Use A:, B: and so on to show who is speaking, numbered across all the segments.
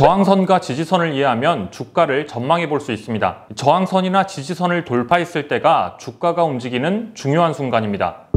A: 저항선과 지지선을 이해하면 주가를 전망해 볼 수 있습니다. 저항선이나 지지선을 돌파했을 때가 주가가 움직이는 중요한 순간입니다.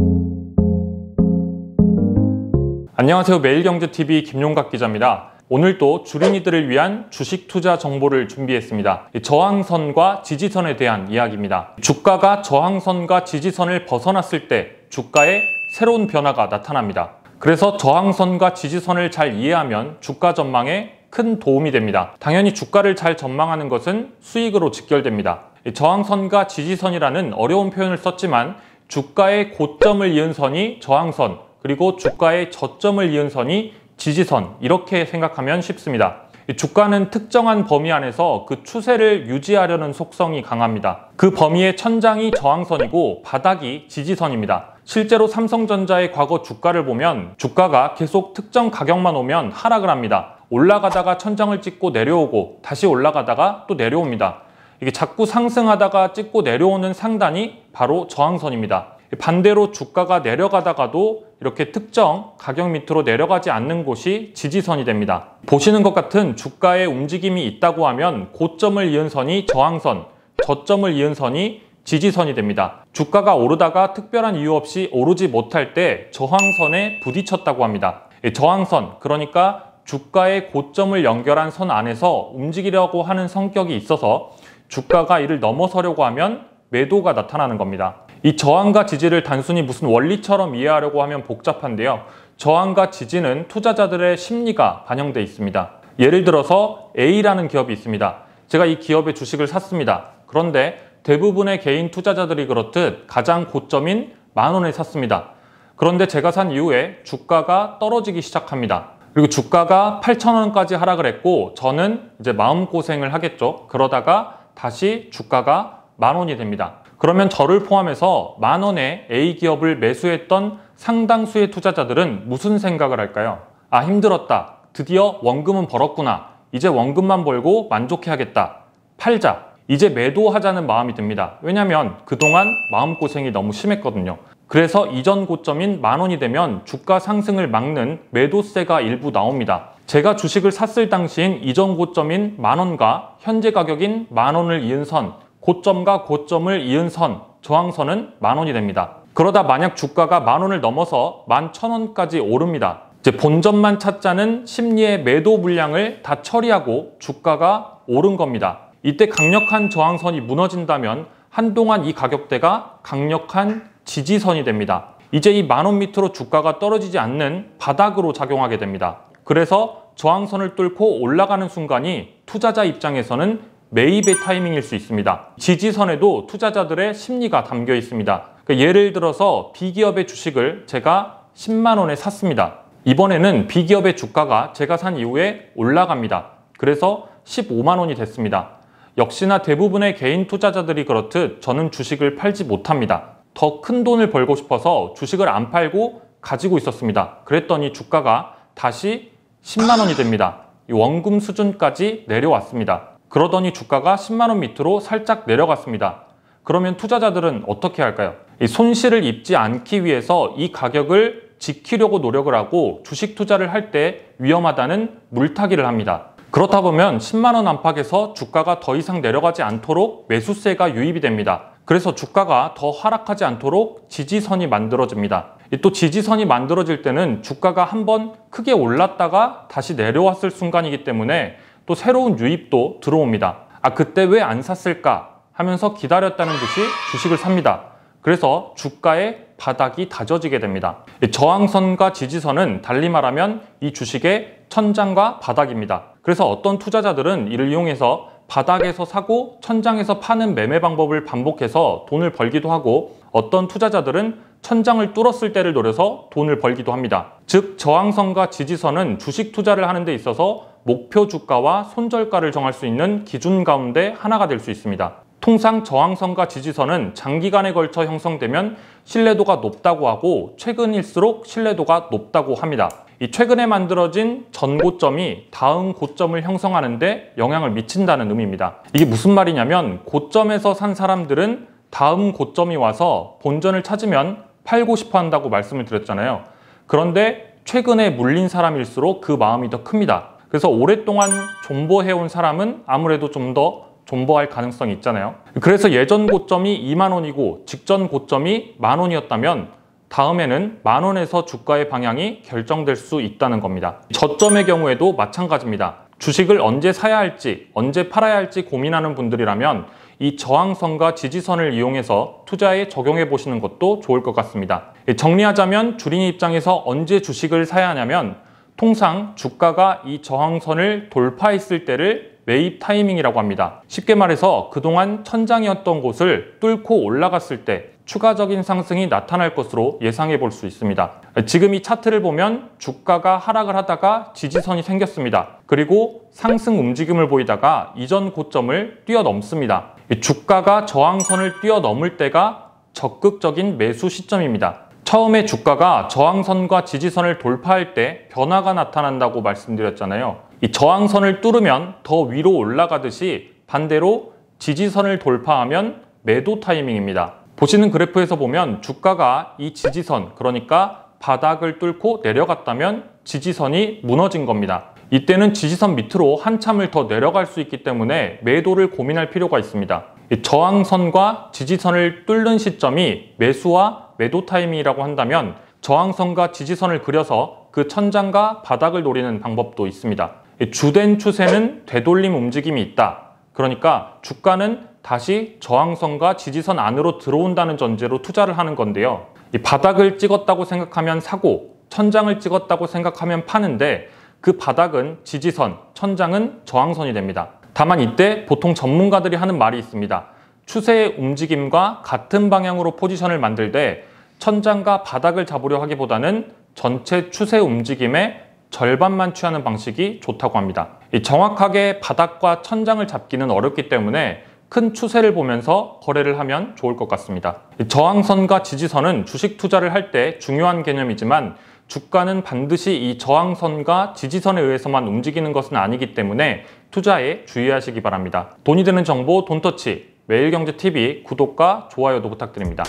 A: 안녕하세요. 매일경제TV 김용각 기자입니다. 오늘도 주린이들을 위한 주식 투자 정보를 준비했습니다. 저항선과 지지선에 대한 이야기입니다. 주가가 저항선과 지지선을 벗어났을 때 주가에 새로운 변화가 나타납니다. 그래서 저항선과 지지선을 잘 이해하면 주가 전망에 큰 도움이 됩니다. 당연히 주가를 잘 전망하는 것은 수익으로 직결됩니다. 저항선과 지지선이라는 어려운 표현을 썼지만 주가의 고점을 이은 선이 저항선, 그리고 주가의 저점을 이은 선이 지지선, 이렇게 생각하면 쉽습니다. 주가는 특정한 범위 안에서 그 추세를 유지하려는 속성이 강합니다. 그 범위의 천장이 저항선이고 바닥이 지지선입니다. 실제로 삼성전자의 과거 주가를 보면 주가가 계속 특정 가격만 오면 하락을 합니다. 올라가다가 천장을 찍고 내려오고 다시 올라가다가 또 내려옵니다. 이게 자꾸 상승하다가 찍고 내려오는 상단이 바로 저항선입니다. 반대로 주가가 내려가다가도 이렇게 특정 가격 밑으로 내려가지 않는 곳이 지지선이 됩니다. 보시는 것 같은 주가의 움직임이 있다고 하면 고점을 이은 선이 저항선, 저점을 이은 선이 지지선이 됩니다. 주가가 오르다가 특별한 이유 없이 오르지 못할 때 저항선에 부딪혔다고 합니다. 저항선, 그러니까 주가의 고점을 연결한 선 안에서 움직이려고 하는 성격이 있어서 주가가 이를 넘어서려고 하면 매도가 나타나는 겁니다. 이 저항과 지지를 단순히 무슨 원리처럼 이해하려고 하면 복잡한데요. 저항과 지지는 투자자들의 심리가 반영돼 있습니다. 예를 들어서 A라는 기업이 있습니다. 제가 이 기업의 주식을 샀습니다. 그런데 대부분의 개인 투자자들이 그렇듯 가장 고점인 10,000원에 샀습니다. 그런데 제가 산 이후에 주가가 떨어지기 시작합니다. 그리고 주가가 8,000원까지 하락을 했고 저는 이제 마음고생을 하겠죠. 그러다가 다시 주가가 10,000원이 됩니다. 그러면 저를 포함해서 10,000원에 A 기업을 매수했던 상당수의 투자자들은 무슨 생각을 할까요? 아, 힘들었다. 드디어 원금은 벌었구나. 이제 원금만 벌고 만족해야겠다. 팔자. 이제 매도하자는 마음이 듭니다. 왜냐하면 그동안 마음고생이 너무 심했거든요. 그래서 이전 고점인 10,000원이 되면 주가 상승을 막는 매도세가 일부 나옵니다. 제가 주식을 샀을 당시인 이전 고점인 10,000원과 현재 가격인 10,000원을 이은 선, 고점과 고점을 이은 선, 저항선은 10,000원이 됩니다. 그러다 만약 주가가 10,000원을 넘어서 11,000원까지 오릅니다. 이제 본전만 찾자는 심리의 매도 물량을 다 처리하고 주가가 오른 겁니다. 이때 강력한 저항선이 무너진다면 한동안 이 가격대가 강력한 지지선이 됩니다. 이제 이 10,000원 밑으로 주가가 떨어지지 않는 바닥으로 작용하게 됩니다. 그래서 저항선을 뚫고 올라가는 순간이 투자자 입장에서는 매입의 타이밍일 수 있습니다. 지지선에도 투자자들의 심리가 담겨 있습니다. 그러니까 예를 들어서 B기업의 주식을 제가 100,000원에 샀습니다. 이번에는 B기업의 주가가 제가 산 이후에 올라갑니다. 그래서 150,000원이 됐습니다. 역시나 대부분의 개인 투자자들이 그렇듯 저는 주식을 팔지 못합니다. 더 큰 돈을 벌고 싶어서 주식을 안 팔고 가지고 있었습니다. 그랬더니 주가가 다시 100,000원이 됩니다. 이 원금 수준까지 내려왔습니다. 그러더니 주가가 100,000원 밑으로 살짝 내려갔습니다. 그러면 투자자들은 어떻게 할까요? 이 손실을 입지 않기 위해서 이 가격을 지키려고 노력을 하고 주식 투자를 할 때 위험하다는 물타기를 합니다. 그렇다 보면 100,000원 안팎에서 주가가 더 이상 내려가지 않도록 매수세가 유입이 됩니다. 그래서 주가가 더 하락하지 않도록 지지선이 만들어집니다. 또 지지선이 만들어질 때는 주가가 한번 크게 올랐다가 다시 내려왔을 순간이기 때문에 또 새로운 유입도 들어옵니다. 아, 그때 왜 안 샀을까 하면서 기다렸다는 듯이 주식을 삽니다. 그래서 주가의 바닥이 다져지게 됩니다. 저항선과 지지선은 달리 말하면 이 주식의 천장과 바닥입니다. 그래서 어떤 투자자들은 이를 이용해서 바닥에서 사고 천장에서 파는 매매 방법을 반복해서 돈을 벌기도 하고, 어떤 투자자들은 천장을 뚫었을 때를 노려서 돈을 벌기도 합니다. 즉, 저항선과 지지선은 주식 투자를 하는 데 있어서 목표 주가와 손절가를 정할 수 있는 기준 가운데 하나가 될 수 있습니다. 통상 저항선과 지지선은 장기간에 걸쳐 형성되면 신뢰도가 높다고 하고 최근일수록 신뢰도가 높다고 합니다. 이 최근에 만들어진 전고점이 다음 고점을 형성하는 데 영향을 미친다는 의미입니다. 이게 무슨 말이냐면 고점에서 산 사람들은 다음 고점이 와서 본전을 찾으면 팔고 싶어 한다고 말씀을 드렸잖아요. 그런데 최근에 물린 사람일수록 그 마음이 더 큽니다. 그래서 오랫동안 존버해온 사람은 아무래도 좀 더 존버할 가능성이 있잖아요. 그래서 예전 고점이 2만 원이고 직전 고점이 1만 원이었다면 다음에는 1만 원에서 주가의 방향이 결정될 수 있다는 겁니다. 저점의 경우에도 마찬가지입니다. 주식을 언제 사야 할지, 언제 팔아야 할지 고민하는 분들이라면 이 저항선과 지지선을 이용해서 투자에 적용해 보시는 것도 좋을 것 같습니다. 정리하자면 주린이 입장에서 언제 주식을 사야 하냐면 통상 주가가 이 저항선을 돌파했을 때를 매입 타이밍이라고 합니다. 쉽게 말해서 그동안 천장이었던 곳을 뚫고 올라갔을 때 추가적인 상승이 나타날 것으로 예상해 볼 수 있습니다. 지금 이 차트를 보면 주가가 하락을 하다가 지지선이 생겼습니다. 그리고 상승 움직임을 보이다가 이전 고점을 뛰어넘습니다. 주가가 저항선을 뛰어넘을 때가 적극적인 매수 시점입니다. 처음에 주가가 저항선과 지지선을 돌파할 때 변화가 나타난다고 말씀드렸잖아요. 이 저항선을 뚫으면 더 위로 올라가듯이 반대로 지지선을 돌파하면 매도 타이밍입니다. 보시는 그래프에서 보면 주가가 이 지지선, 그러니까 바닥을 뚫고 내려갔다면 지지선이 무너진 겁니다. 이때는 지지선 밑으로 한참을 더 내려갈 수 있기 때문에 매도를 고민할 필요가 있습니다. 저항선과 지지선을 뚫는 시점이 매수와 매도 타이밍이라고 한다면 저항선과 지지선을 그려서 그 천장과 바닥을 노리는 방법도 있습니다. 주된 추세는 되돌림 움직임이 있다. 그러니까 주가는 다시 저항선과 지지선 안으로 들어온다는 전제로 투자를 하는 건데요. 이 바닥을 찍었다고 생각하면 사고, 천장을 찍었다고 생각하면 파는데 그 바닥은 지지선, 천장은 저항선이 됩니다. 다만 이때 보통 전문가들이 하는 말이 있습니다. 추세의 움직임과 같은 방향으로 포지션을 만들 때 천장과 바닥을 잡으려 하기보다는 전체 추세 움직임의 절반만 취하는 방식이 좋다고 합니다. 정확하게 바닥과 천장을 잡기는 어렵기 때문에 큰 추세를 보면서 거래를 하면 좋을 것 같습니다. 저항선과 지지선은 주식 투자를 할 때 중요한 개념이지만 주가는 반드시 이 저항선과 지지선에 의해서만 움직이는 것은 아니기 때문에 투자에 주의하시기 바랍니다. 돈이 되는 정보 돈터치 매일경제TV 구독과 좋아요도 부탁드립니다.